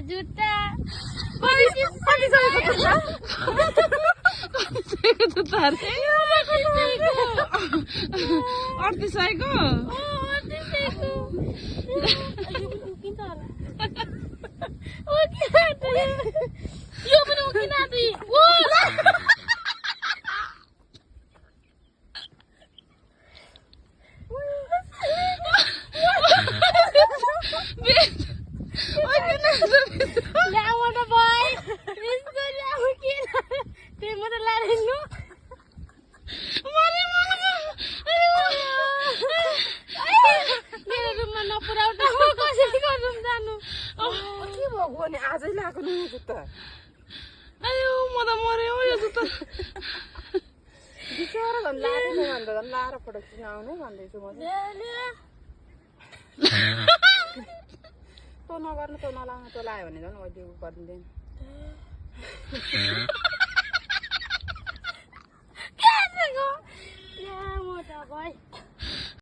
जुत्ता जुत्ता अरे 3800 यो पनि उकिन आदि ल्याउन भाइ यसको ल्याउ किन त्यही मात्र लाइनु मेरो रुममा नपुर्याउ त म कसरी रुम जानु के भएको नि आजै ल्याएको नि जुत्ता अयो म त मर्यो यो जुत्ता बिचरा झन् लाएर भन्दा झन् लाएर फोटो खिच्न आउने भन्दैछु म तँ नगर्नु तँ नलाउनु तँ लायो भने झन् अहिले गरिदिँदैन